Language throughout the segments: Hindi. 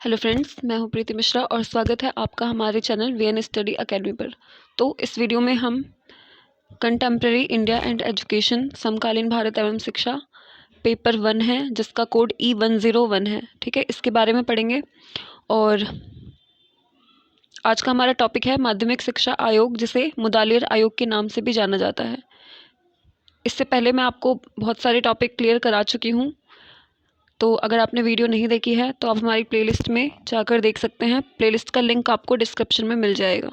हेलो फ्रेंड्स, मैं हूं प्रीति मिश्रा और स्वागत है आपका हमारे चैनल वीएन स्टडी एकेडमी पर। तो इस वीडियो में हम कंटेम्प्रेरी इंडिया एंड एजुकेशन समकालीन भारत एवं शिक्षा पेपर 1 है जिसका कोड E101 है। ठीक है, इसके बारे में पढ़ेंगे। और आज का हमारा टॉपिक है माध्यमिक शिक्षा आयोग, जिसे मुदालियर आयोग के नाम से भी जाना जाता है। इससे पहले मैं आपको बहुत सारे टॉपिक क्लियर करा चुकी हूँ, तो अगर आपने वीडियो नहीं देखी है तो आप हमारी प्लेलिस्ट में जाकर देख सकते हैं। प्लेलिस्ट का लिंक आपको डिस्क्रिप्शन में मिल जाएगा।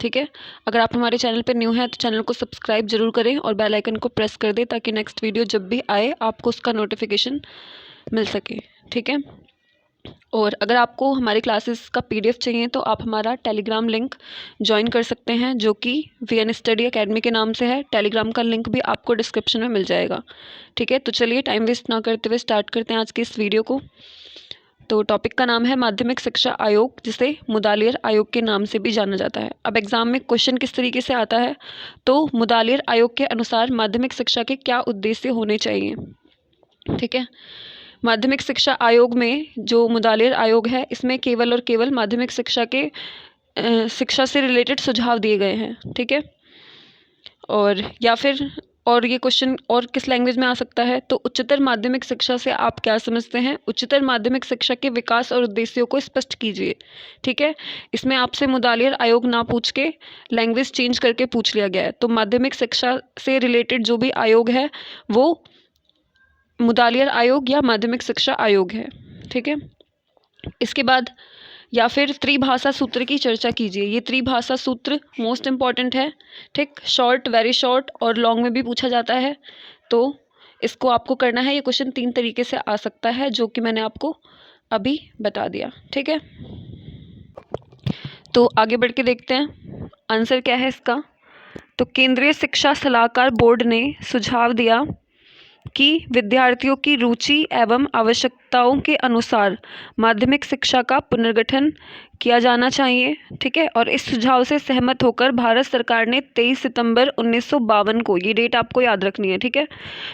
ठीक है, अगर आप हमारे चैनल पर न्यू हैं तो चैनल को सब्सक्राइब जरूर करें और बेल आइकन को प्रेस कर दें ताकि नेक्स्ट वीडियो जब भी आए आपको उसका नोटिफिकेशन मिल सके। ठीक है, और अगर आपको हमारी क्लासेस का PDF चाहिए तो आप हमारा टेलीग्राम लिंक ज्वाइन कर सकते हैं, जो कि वीएन स्टडी एकेडमी के नाम से है। टेलीग्राम का लिंक भी आपको डिस्क्रिप्शन में मिल जाएगा। ठीक है, तो चलिए टाइम वेस्ट ना करते हुए स्टार्ट करते हैं आज की इस वीडियो को। तो टॉपिक का नाम है माध्यमिक शिक्षा आयोग, जिसे मुदालियर आयोग के नाम से भी जाना जाता है। अब एग्जाम में क्वेश्चन किस तरीके से आता है, तो मुदालियर आयोग के अनुसार माध्यमिक शिक्षा के क्या उद्देश्य होने चाहिए। ठीक है, माध्यमिक शिक्षा आयोग में जो मुदालियर आयोग है, इसमें केवल और केवल माध्यमिक शिक्षा के शिक्षा से रिलेटेड सुझाव दिए गए हैं। ठीक है, और या फिर और ये क्वेश्चन और किस लैंग्वेज में आ सकता है, तो उच्चतर माध्यमिक शिक्षा से आप क्या समझते हैं, उच्चतर माध्यमिक शिक्षा के विकास और उद्देश्यों को स्पष्ट कीजिए। ठीक है, इसमें आपसे मुदालियर आयोग ना पूछ के लैंग्वेज चेंज करके पूछ लिया गया है। तो माध्यमिक शिक्षा से रिलेटेड जो भी आयोग है वो मुदालियर आयोग या माध्यमिक शिक्षा आयोग है। ठीक है, इसके बाद या फिर त्रिभाषा सूत्र की चर्चा कीजिए। ये त्रिभाषा सूत्र मोस्ट इम्पॉर्टेंट है। ठीक, शॉर्ट, वेरी शॉर्ट और लॉन्ग में भी पूछा जाता है, तो इसको आपको करना है। ये क्वेश्चन 3 तरीके से आ सकता है, जो कि मैंने आपको अभी बता दिया। ठीक है, तो आगे बढ़ के देखते हैं आंसर क्या है इसका। तो केंद्रीय शिक्षा सलाहकार बोर्ड ने सुझाव दिया कि विद्यार्थियों की रुचि एवं आवश्यकताओं के अनुसार माध्यमिक शिक्षा का पुनर्गठन किया जाना चाहिए। ठीक है, और इस सुझाव से सहमत होकर भारत सरकार ने 23 सितंबर 1952 को, ये डेट आपको याद रखनी है। ठीक है,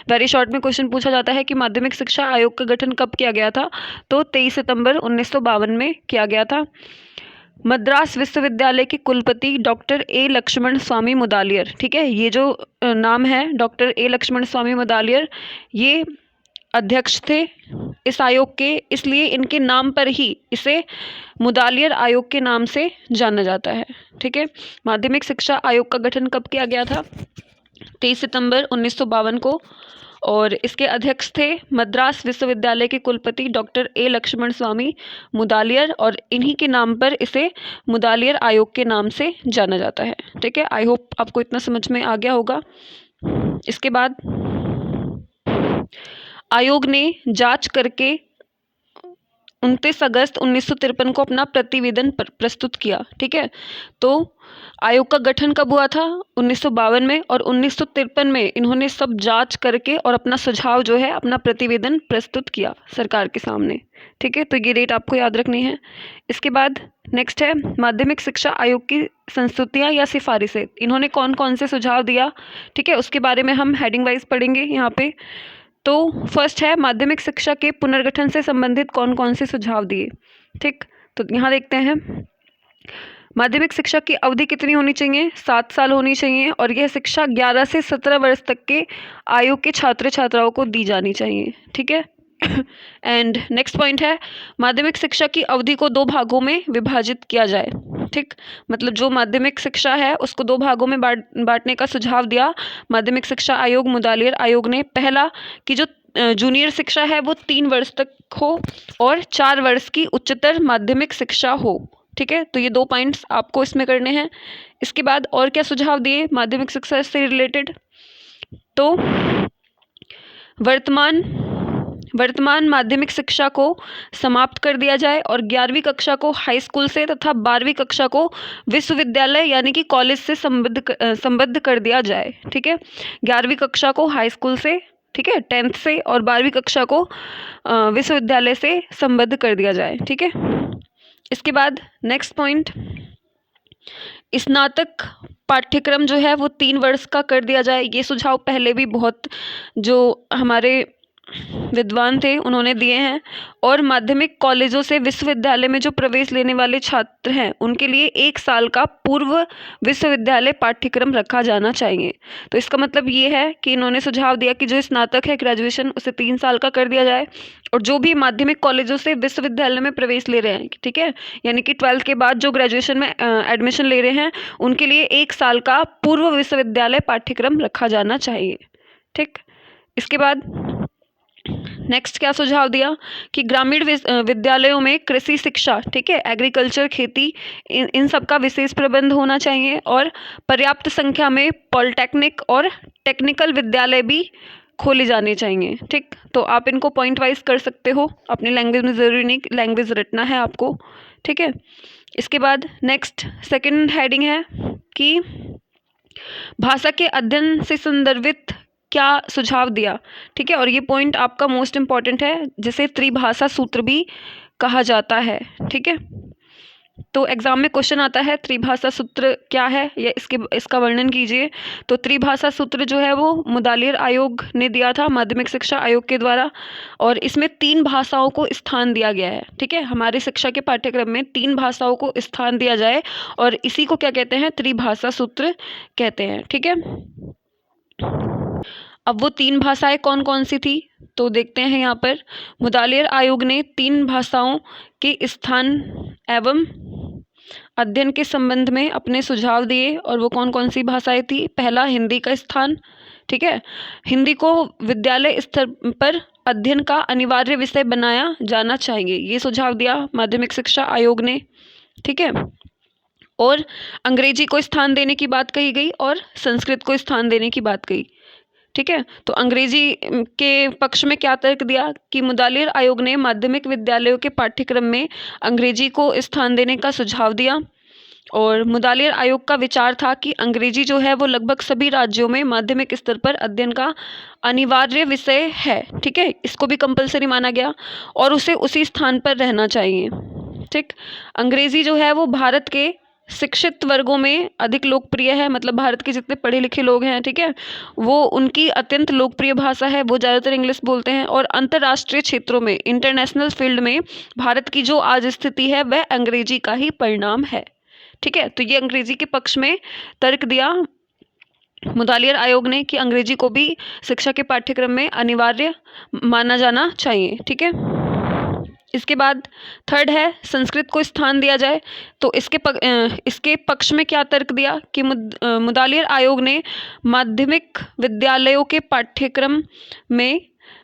वेरी शॉर्ट में क्वेश्चन पूछा जाता है कि माध्यमिक शिक्षा आयोग का गठन कब किया गया था, तो 23 सितंबर 1952 में किया गया था। मद्रास विश्वविद्यालय के कुलपति डॉक्टर ए लक्ष्मण स्वामी मुदालियर, ठीक है, ये जो नाम है डॉक्टर ए लक्ष्मण स्वामी मुदालियर, ये अध्यक्ष थे इस आयोग के, इसलिए इनके नाम पर ही इसे मुदालियर आयोग के नाम से जाना जाता है। ठीक है, माध्यमिक शिक्षा आयोग का गठन कब किया गया था, 23 सितंबर 1952 को, और इसके अध्यक्ष थे मद्रास विश्वविद्यालय के कुलपति डॉक्टर ए लक्ष्मण स्वामी मुदालियर, और इन्हीं के नाम पर इसे मुदालियर आयोग के नाम से जाना जाता है। ठीक है, आई होप आपको इतना समझ में आ गया होगा। इसके बाद आयोग ने जांच करके 29 अगस्त 1953 को अपना प्रतिवेदन प्रस्तुत किया। ठीक है, तो आयोग का गठन कब हुआ था, 1952 में, और 1953 में इन्होंने सब जांच करके और अपना सुझाव जो है, अपना प्रतिवेदन प्रस्तुत किया सरकार के सामने। ठीक है, तो ये डेट आपको याद रखनी है। इसके बाद नेक्स्ट है माध्यमिक शिक्षा आयोग की संस्तुतियाँ या सिफारिशें। इन्होंने कौन कौन से सुझाव दिया, ठीक है, उसके बारे में हम हेडिंग वाइज पढ़ेंगे यहाँ पे। तो फर्स्ट है माध्यमिक शिक्षा के पुनर्गठन से संबंधित कौन कौन से सुझाव दिए। ठीक, तो यहाँ देखते हैं माध्यमिक शिक्षा की अवधि कितनी होनी चाहिए, 7 साल होनी चाहिए, और यह शिक्षा 11 से 17 वर्ष तक के आयु के छात्र छात्राओं को दी जानी चाहिए। ठीक है, एंड नेक्स्ट पॉइंट है माध्यमिक शिक्षा की अवधि को 2 भागों में विभाजित किया जाए। ठीक, मतलब जो माध्यमिक शिक्षा है उसको 2 भागों में बांटने का सुझाव दिया माध्यमिक शिक्षा आयोग, मुदालियर आयोग ने। पहला कि जो जूनियर शिक्षा है वो 3 वर्ष तक हो और 4 वर्ष की उच्चतर माध्यमिक शिक्षा हो। ठीक है, तो ये 2 पॉइंट्स आपको इसमें करने हैं। इसके बाद और क्या सुझाव दिए माध्यमिक शिक्षा से रिलेटेड, तो वर्तमान माध्यमिक शिक्षा को समाप्त कर दिया जाए और 11वीं कक्षा को हाई स्कूल से तथा 12वीं कक्षा को विश्वविद्यालय यानी कि कॉलेज से संबद्ध कर दिया जाए। ठीक है, 11वीं कक्षा को हाई स्कूल से, ठीक है, 10th से, और 12वीं कक्षा को विश्वविद्यालय से संबद्ध कर दिया जाए। ठीक है, इसके बाद नेक्स्ट पॉइंट, स्नातक पाठ्यक्रम जो है वो 3 वर्ष का कर दिया जाए। ये सुझाव पहले भी बहुत जो हमारे विद्वान थे उन्होंने दिए हैं। और माध्यमिक कॉलेजों से विश्वविद्यालय में जो प्रवेश लेने वाले छात्र हैं उनके लिए 1 साल का पूर्व विश्वविद्यालय पाठ्यक्रम रखा जाना चाहिए। तो इसका मतलब ये है कि इन्होंने सुझाव दिया कि जो स्नातक है ग्रेजुएशन उसे 3 साल का कर दिया जाए, और जो भी माध्यमिक कॉलेजों से विश्वविद्यालय में प्रवेश ले रहे हैं, ठीक है, यानी कि 12th के बाद जो ग्रेजुएशन में एडमिशन ले रहे हैं उनके लिए 1 साल का पूर्व विश्वविद्यालय पाठ्यक्रम रखा जाना चाहिए। ठीक, इसके बाद नेक्स्ट क्या सुझाव दिया कि ग्रामीण विद्यालयों में कृषि शिक्षा, ठीक है, एग्रीकल्चर, खेती, इन सब का विशेष प्रबंध होना चाहिए, और पर्याप्त संख्या में पॉलिटेक्निक और टेक्निकल विद्यालय भी खोले जाने चाहिए। ठीक, तो आप इनको पॉइंट वाइज कर सकते हो, अपनी लैंग्वेज में, ज़रूरी नहीं लैंग्वेज रटना है आपको। ठीक है, इसके बाद नेक्स्ट सेकंड हेडिंग है कि भाषा के अध्ययन से संदर्भित क्या सुझाव दिया। ठीक है, और ये पॉइंट आपका मोस्ट इम्पॉर्टेंट है, जिसे त्रिभाषा सूत्र भी कहा जाता है। ठीक है, तो एग्जाम में क्वेश्चन आता है त्रिभाषा सूत्र क्या है या इसका वर्णन कीजिए। तो त्रिभाषा सूत्र जो है वो मुदालियर आयोग ने दिया था, माध्यमिक शिक्षा आयोग के द्वारा, और इसमें 3 भाषाओं को स्थान दिया गया है। ठीक है, हमारी शिक्षा के पाठ्यक्रम में 3 भाषाओं को स्थान दिया जाए, और इसी को क्या कहते हैं, त्रिभाषा सूत्र कहते हैं। ठीक है, अब वो 3 भाषाएं कौन कौन सी थी तो देखते हैं यहाँ पर। मुदालियर आयोग ने 3 भाषाओं के स्थान एवं अध्ययन के संबंध में अपने सुझाव दिए, और वो कौन कौन सी भाषाएं थी। पहला, हिंदी का स्थान। ठीक है, हिंदी को विद्यालय स्तर पर अध्ययन का अनिवार्य विषय बनाया जाना चाहिए, ये सुझाव दिया माध्यमिक शिक्षा आयोग ने। ठीक है, और अंग्रेजी को स्थान देने की बात कही गई और संस्कृत को स्थान देने की बात कही। ठीक है, तो अंग्रेजी के पक्ष में क्या तर्क दिया कि मुदालियर आयोग ने माध्यमिक विद्यालयों के पाठ्यक्रम में अंग्रेजी को स्थान देने का सुझाव दिया, और मुदालियर आयोग का विचार था कि अंग्रेजी जो है वो लगभग सभी राज्यों में माध्यमिक स्तर पर अध्ययन का अनिवार्य विषय है। ठीक है, इसको भी कंपलसरी माना गया और उसे उसी स्थान पर रहना चाहिए। ठीक, अंग्रेजी जो है वो भारत के शिक्षित वर्गों में अधिक लोकप्रिय है, मतलब भारत के जितने पढ़े लिखे लोग हैं, ठीक है, वो उनकी अत्यंत लोकप्रिय भाषा है, वो ज़्यादातर इंग्लिश बोलते हैं, और अंतर्राष्ट्रीय क्षेत्रों में, इंटरनेशनल फील्ड में भारत की जो आज स्थिति है वह अंग्रेजी का ही परिणाम है। ठीक है, तो ये अंग्रेजी के पक्ष में तर्क दिया मुदालियर आयोग ने कि अंग्रेजी को भी शिक्षा के पाठ्यक्रम में अनिवार्य माना जाना चाहिए। ठीक है, इसके बाद थर्ड है संस्कृत को स्थान दिया जाए। तो इसके पक्ष में क्या तर्क दिया कि मुदालियर आयोग ने माध्यमिक विद्यालयों के पाठ्यक्रम में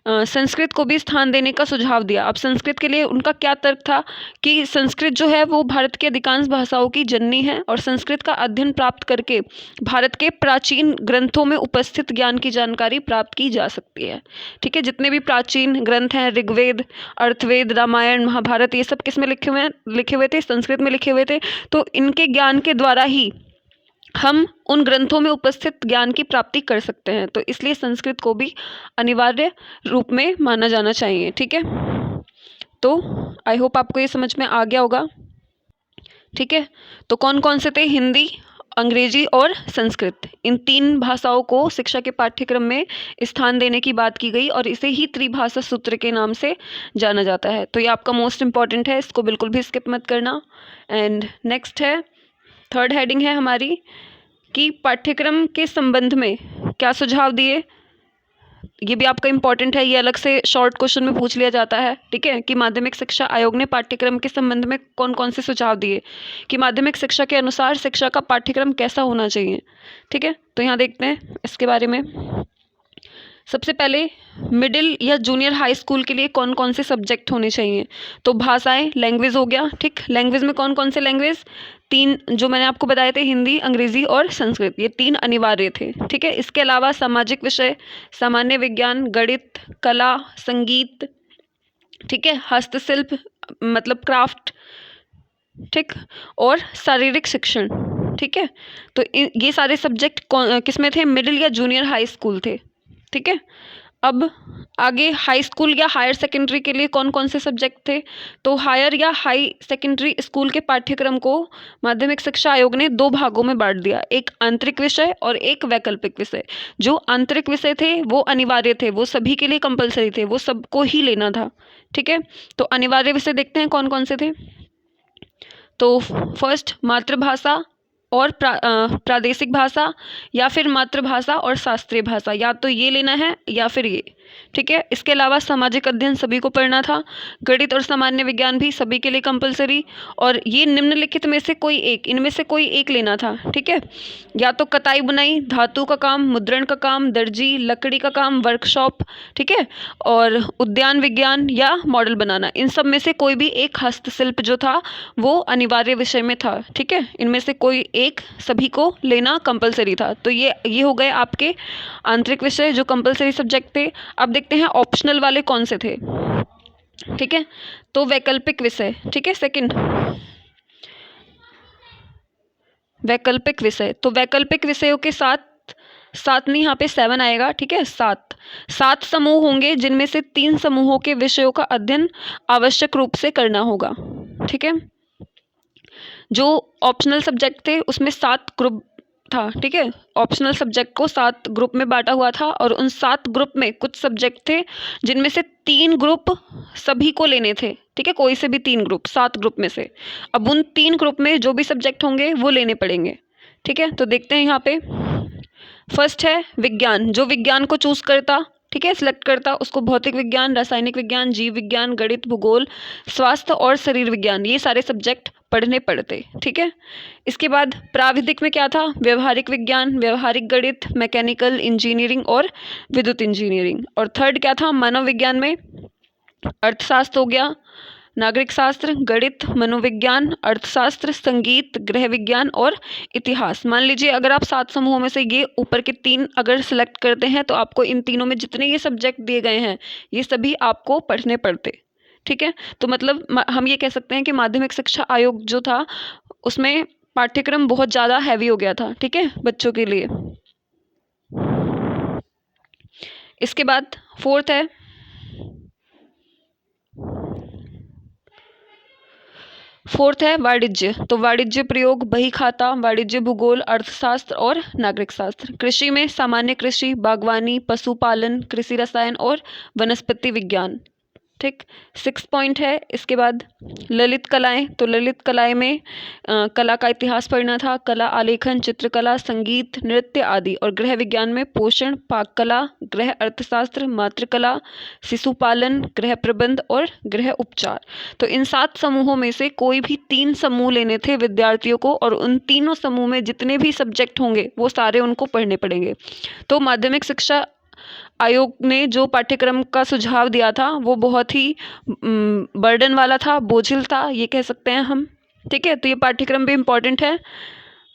संस्कृत को भी स्थान देने का सुझाव दिया। अब संस्कृत के लिए उनका क्या तर्क था कि संस्कृत जो है वो भारत के अधिकांश भाषाओं की जननी है, और संस्कृत का अध्ययन प्राप्त करके भारत के प्राचीन ग्रंथों में उपस्थित ज्ञान की जानकारी प्राप्त की जा सकती है। ठीक है, जितने भी प्राचीन ग्रंथ हैं, ऋग्वेद, अर्थवेद, रामायण, महाभारत, ये सब किस में लिखे हुए थे, संस्कृत में लिखे हुए थे। तो इनके ज्ञान के द्वारा ही हम उन ग्रंथों में उपस्थित ज्ञान की प्राप्ति कर सकते हैं, तो इसलिए संस्कृत को भी अनिवार्य रूप में माना जाना चाहिए। ठीक है, तो आई होप आपको ये समझ में आ गया होगा। ठीक है, तो कौन कौन से थे, हिंदी, अंग्रेजी और संस्कृत, इन 3 भाषाओं को शिक्षा के पाठ्यक्रम में स्थान देने की बात की गई, और इसे ही त्रिभाषा सूत्र के नाम से जाना जाता है। तो ये आपका मोस्ट इम्पॉर्टेंट है, इसको बिल्कुल भी स्किप मत करना। एंड नेक्स्ट है, थर्ड हेडिंग है हमारी कि पाठ्यक्रम के संबंध में क्या सुझाव दिए। ये भी आपका इम्पॉर्टेंट है, ये अलग से शॉर्ट क्वेश्चन में पूछ लिया जाता है। ठीक है, कि माध्यमिक शिक्षा आयोग ने पाठ्यक्रम के संबंध में कौन कौन से सुझाव दिए, कि माध्यमिक शिक्षा के अनुसार शिक्षा का पाठ्यक्रम कैसा होना चाहिए। ठीक है, तो यहाँ देखते हैं इसके बारे में। सबसे पहले मिडिल या जूनियर हाई स्कूल के लिए कौन कौन से सब्जेक्ट होने चाहिए। तो भाषाएं, लैंग्वेज हो गया। ठीक, लैंग्वेज में कौन कौन से लैंग्वेज, 3 जो मैंने आपको बताए थे, हिंदी, अंग्रेजी और संस्कृत, ये 3 अनिवार्य थे। ठीक है, इसके अलावा सामाजिक विषय, सामान्य विज्ञान, गणित, कला, संगीत, ठीक है, हस्तशिल्प मतलब क्राफ्ट, ठीक, और शारीरिक शिक्षण। ठीक है, तो ये सारे सब्जेक्ट किस में थे, मिडिल या जूनियर हाई स्कूल थे। ठीक है, अब आगे हाई स्कूल या हायर सेकेंडरी के लिए कौन कौन से सब्जेक्ट थे? तो हायर या हाई सेकेंडरी स्कूल के पाठ्यक्रम को माध्यमिक शिक्षा आयोग ने 2 भागों में बांट दिया, एक आंतरिक विषय और एक वैकल्पिक विषय। जो आंतरिक विषय थे वो अनिवार्य थे, वो सभी के लिए कंपलसरी थे, वो सबको ही लेना था। ठीक है, तो अनिवार्य विषय देखते हैं कौन कौन से थे। तो फर्स्ट मातृभाषा और प्रादेशिक भाषा, या फिर मातृभाषा और शास्त्रीय भाषा, या तो ये लेना है या फिर ये। ठीक है, इसके अलावा सामाजिक अध्ययन सभी को पढ़ना था, गणित और सामान्य विज्ञान भी सभी के लिए कंपलसरी, और ये निम्नलिखित में से कोई एक, इनमें से कोई एक लेना था। ठीक है, या तो कताई बुनाई, धातु का काम, मुद्रण का काम, दर्जी, लकड़ी का काम, वर्कशॉप, ठीक है, और उद्यान विज्ञान या मॉडल बनाना, इन सब में से कोई भी एक हस्तशिल्प जो था वो अनिवार्य विषय में था। ठीक है, इनमें से कोई एक सभी को लेना कंपलसरी था। तो ये हो गए आपके आंतरिक विषय जो कंपलसरी सब्जेक्ट थे। अब देखते हैं ऑप्शनल वाले कौन से थे। ठीक है, तो वैकल्पिक विषय, ठीक है, सेकंड वैकल्पिक विषय, तो वैकल्पिक विषयों के सात नहीं, यहाँ पे 7 आएगा। ठीक है, 7 समूह होंगे जिनमें से 3 समूहों के विषयों का अध्ययन आवश्यक रूप से करना होगा। ठीक है, जो ऑप्शनल सब्जेक्ट थे उसमें 7 ग्रुप था। ठीक है, ऑप्शनल सब्जेक्ट को 7 ग्रुप में बांटा हुआ था, और उन 7 ग्रुप में कुछ सब्जेक्ट थे जिनमें से 3 ग्रुप सभी को लेने थे। ठीक है, कोई से भी 3 ग्रुप, 7 ग्रुप में से। अब उन 3 ग्रुप में जो भी सब्जेक्ट होंगे वो लेने पड़ेंगे। ठीक है, तो देखते हैं यहाँ पे फर्स्ट है विज्ञान। जो विज्ञान को चूज करता, ठीक है, सिलेक्ट करता, उसको भौतिक विज्ञान, रासायनिक विज्ञान, जीव विज्ञान, गणित, भूगोल, स्वास्थ्य और शरीर विज्ञान, ये सारे सब्जेक्ट पढ़ने पड़ते। ठीक है, इसके बाद प्राविधिक में क्या था? व्यवहारिक विज्ञान, व्यवहारिक गणित, मैकेनिकल इंजीनियरिंग और विद्युत इंजीनियरिंग। और थर्ड क्या था? मानव विज्ञान में अर्थशास्त्र हो गया, नागरिक शास्त्र, गणित, मनोविज्ञान, अर्थशास्त्र, संगीत, गृह विज्ञान और इतिहास। मान लीजिए अगर आप 7 समूहों में से ये ऊपर के 3 अगर सिलेक्ट करते हैं तो आपको इन तीनों में जितने ये सब्जेक्ट दिए गए हैं ये सभी आपको पढ़ने पड़ते। ठीक है, तो मतलब हम ये कह सकते हैं कि माध्यमिक शिक्षा आयोग जो था उसमें पाठ्यक्रम बहुत ज़्यादा हैवी हो गया था। ठीक है, बच्चों के लिए। इसके बाद फोर्थ है वाणिज्य। तो वाणिज्य प्रयोग, बही खाता, वाणिज्य भूगोल, अर्थशास्त्र और नागरिक शास्त्र। कृषि में सामान्य कृषि, बागवानी, पशुपालन, कृषि रसायन और वनस्पति विज्ञान। ठीक, 6 पॉइंट है। इसके बाद ललित कलाएं। तो ललित कलाएं में कला का इतिहास पढ़ना था, कला, आलेखन, चित्रकला, संगीत, नृत्य आदि। और गृह विज्ञान में पोषण, पाक कला, गृह अर्थशास्त्र, मातृकला, शिशुपालन, गृह प्रबंध और गृह उपचार। तो इन 7 समूहों में से कोई भी 3 समूह लेने थे विद्यार्थियों को, और उन तीनों समूह में जितने भी सब्जेक्ट होंगे वो सारे उनको पढ़ने पड़ेंगे। तो माध्यमिक शिक्षा आयोग ने जो पाठ्यक्रम का सुझाव दिया था वो बहुत ही बर्डन वाला था, बोझिल था, ये कह सकते हैं हम। ठीक है, तो ये पाठ्यक्रम भी इम्पॉर्टेंट है,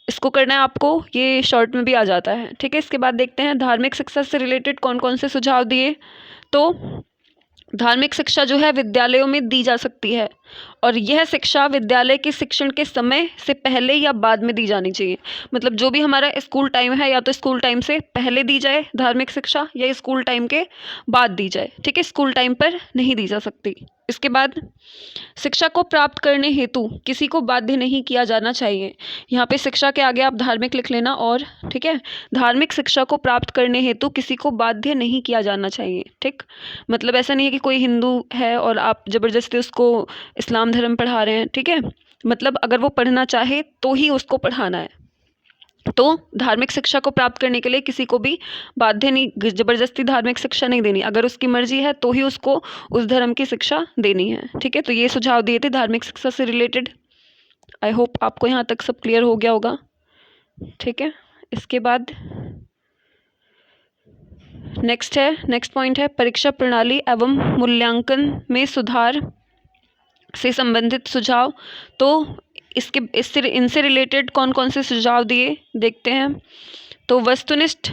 इसको करना है आपको, ये शॉर्ट में भी आ जाता है। ठीक है, इसके बाद देखते हैं धार्मिक शिक्षा से रिलेटेड कौन कौन से सुझाव दिए। तो धार्मिक शिक्षा जो है विद्यालयों में दी जा सकती है, और यह शिक्षा विद्यालय के शिक्षण के समय से पहले या बाद में दी जानी चाहिए। मतलब जो भी हमारा स्कूल टाइम है या तो स्कूल टाइम से पहले दी जाए धार्मिक शिक्षा, या स्कूल टाइम के बाद दी जाए। ठीक है, स्कूल टाइम पर नहीं दी जा सकती। इसके बाद शिक्षा को प्राप्त करने हेतु किसी को बाध्य नहीं किया जाना चाहिए। यहाँ पे शिक्षा के आगे आप धार्मिक लिख लेना। और ठीक है, धार्मिक शिक्षा को प्राप्त करने हेतु किसी को बाध्य नहीं किया जाना चाहिए। ठीक, मतलब ऐसा नहीं है कि कोई हिंदू है और आप ज़बरदस्ती उसको इस्लाम धर्म पढ़ा रहे हैं। ठीक है, मतलब अगर वो पढ़ना चाहे तो ही उसको पढ़ाना है। तो धार्मिक शिक्षा को प्राप्त करने के लिए किसी को भी बाध्य नहीं, जबरदस्ती धार्मिक शिक्षा नहीं देनी। अगर उसकी मर्जी है तो ही उसको उस धर्म की शिक्षा देनी है। ठीक है, तो ये सुझाव दिए थे धार्मिक शिक्षा से रिलेटेड। आई होप आपको यहाँ तक सब क्लियर हो गया होगा। ठीक है, इसके बाद नेक्स्ट पॉइंट है परीक्षा प्रणाली एवं मूल्यांकन में सुधार से संबंधित सुझाव। तो इनसे रिलेटेड कौन कौन से सुझाव दिए देखते हैं। तो वस्तुनिष्ठ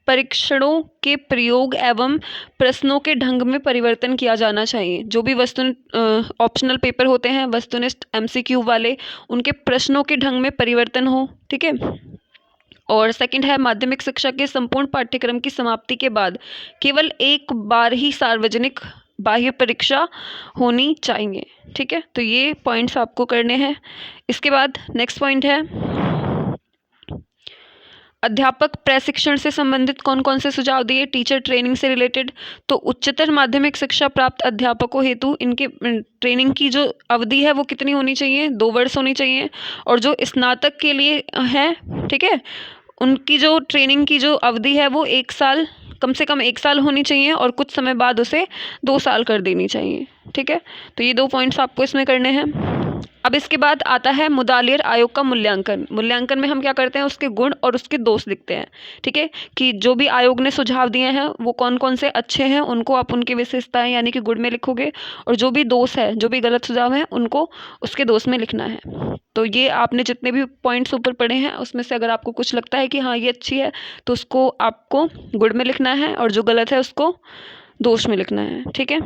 परीक्षणों के प्रयोग एवं प्रश्नों के ढंग में परिवर्तन किया जाना चाहिए। जो भी ऑप्शनल पेपर होते हैं वस्तुनिष्ठ MCQ वाले, उनके प्रश्नों के ढंग में परिवर्तन हो। ठीक है, और सेकंड है माध्यमिक शिक्षा के संपूर्ण पाठ्यक्रम की समाप्ति के बाद केवल एक बार ही सार्वजनिक बाह्य परीक्षा होनी चाहिए। ठीक है, तो ये पॉइंट्स आपको करने हैं। इसके बाद नेक्स्ट पॉइंट है अध्यापक प्रशिक्षण से संबंधित कौन कौन से सुझाव दिए, टीचर ट्रेनिंग से रिलेटेड। तो उच्चतर माध्यमिक शिक्षा प्राप्त अध्यापकों हेतु इनके ट्रेनिंग की जो अवधि है वो कितनी होनी चाहिए, 2 वर्ष होनी चाहिए। और जो स्नातक के लिए है, ठीक है, उनकी जो ट्रेनिंग की जो अवधि है वो 1 साल, कम से कम 1 साल होनी चाहिए और कुछ समय बाद उसे 2 साल कर देनी चाहिए। ठीक है, तो ये 2 पॉइंट्स आपको इसमें करने हैं। अब इसके बाद आता है मुदालियर आयोग का मूल्यांकन। मूल्यांकन में हम क्या करते हैं, उसके गुण और उसके दोष लिखते हैं। ठीक है, कि जो भी आयोग ने सुझाव दिए हैं वो कौन कौन से अच्छे हैं उनको आप उनकी विशेषताएं यानी कि गुण में लिखोगे, और जो भी दोष है, जो भी गलत सुझाव है उनको उसके दोष में लिखना है। तो ये आपने जितने भी पॉइंट्स ऊपर पढ़े हैं उसमें से अगर आपको कुछ लगता है कि हाँ ये अच्छी है तो उसको आपको गुण में लिखना है और जो गलत है उसको दोष में लिखना है। ठीक है,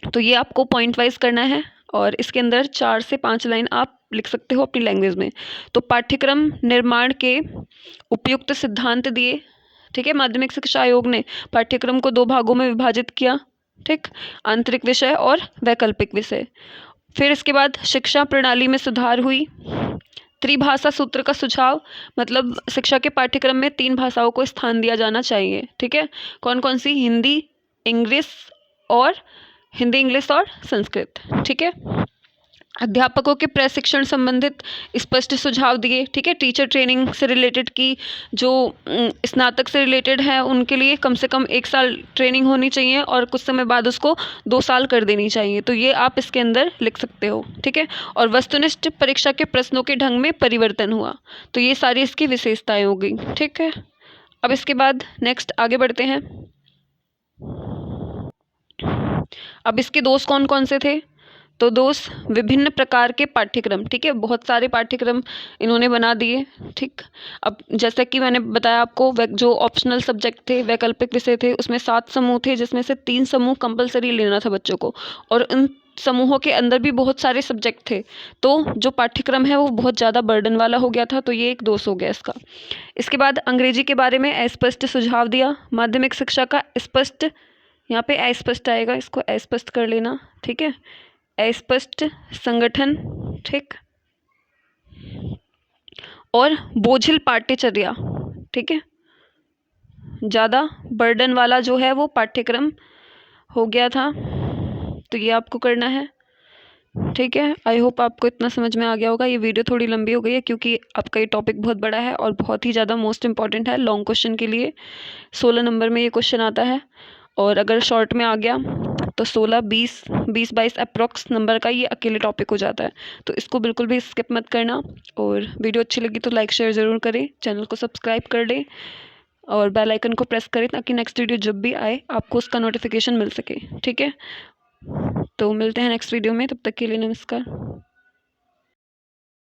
तो ये आपको पॉइंट वाइज करना है और इसके अंदर 4 से 5 लाइन आप लिख सकते हो अपनी लैंग्वेज में। तो पाठ्यक्रम निर्माण के उपयुक्त सिद्धांत दिए। ठीक है, माध्यमिक शिक्षा आयोग ने पाठ्यक्रम को 2 भागों में विभाजित किया। ठीक, आंतरिक विषय और वैकल्पिक विषय। फिर इसके बाद शिक्षा प्रणाली में सुधार हुई। त्रिभाषा सूत्र का सुझाव, मतलब शिक्षा के पाठ्यक्रम में 3 भाषाओं को स्थान दिया जाना चाहिए। ठीक है, कौन कौन सी, हिंदी, इंग्लिश और संस्कृत। ठीक है, अध्यापकों के प्रशिक्षण संबंधित स्पष्ट सुझाव दिए। ठीक है, टीचर ट्रेनिंग से रिलेटेड की जो स्नातक से रिलेटेड है उनके लिए कम से कम 1 साल ट्रेनिंग होनी चाहिए और कुछ समय बाद उसको 2 साल कर देनी चाहिए। तो ये आप इसके अंदर लिख सकते हो। ठीक है, और वस्तुनिष्ठ परीक्षा के प्रश्नों के ढंग में परिवर्तन हुआ। तो ये सारी इसकी विशेषताएं हो गई। ठीक है, अब इसके बाद नेक्स्ट आगे बढ़ते हैं। अब इसके दोष कौन कौन से थे, तो दोष विभिन्न प्रकार के पाठ्यक्रम। ठीक है, बहुत सारे पाठ्यक्रम इन्होंने बना दिए। ठीक, अब जैसे कि मैंने बताया आपको जो ऑप्शनल सब्जेक्ट थे, वैकल्पिक विषय थे, उसमें 7 समूह थे जिसमें से 3 समूह कंपलसरी लेना था बच्चों को, और उन समूहों के अंदर भी बहुत सारे सब्जेक्ट थे। तो जो पाठ्यक्रम है वो बहुत ज़्यादा बर्डन वाला हो गया था, तो ये एक दोष हो गया इसका। इसके बाद अंग्रेजी के बारे में अस्पष्ट सुझाव दिया। माध्यमिक शिक्षा का स्पष्ट, यहाँ पे अस्पष्ट आएगा, इसको अस्पष्ट कर लेना। ठीक है, अस्पष्ट संगठन। ठीक, और बोझिल पाठ्यचर्या। ठीक है, ज़्यादा बर्डन वाला जो है वो पाठ्यक्रम हो गया था, तो ये आपको करना है। ठीक है, आई होप आपको इतना समझ में आ गया होगा। ये वीडियो थोड़ी लंबी हो गई है क्योंकि आपका ये टॉपिक बहुत बड़ा है और बहुत ही ज़्यादा मोस्ट इंपॉर्टेंट है लॉन्ग क्वेश्चन के लिए। 16 नंबर में ये क्वेश्चन आता है, और अगर शॉर्ट में आ गया तो 16, 20, 22 अप्रॉक्स नंबर का ये अकेले टॉपिक हो जाता है। तो इसको बिल्कुल भी स्किप मत करना, और वीडियो अच्छी लगी तो लाइक शेयर ज़रूर करें, चैनल को सब्सक्राइब कर लें और बेल आइकन को प्रेस करें ताकि नेक्स्ट वीडियो जब भी आए आपको उसका नोटिफिकेशन मिल सके। ठीक है, तो मिलते हैं नेक्स्ट वीडियो में, तब तक के लिए नमस्कार।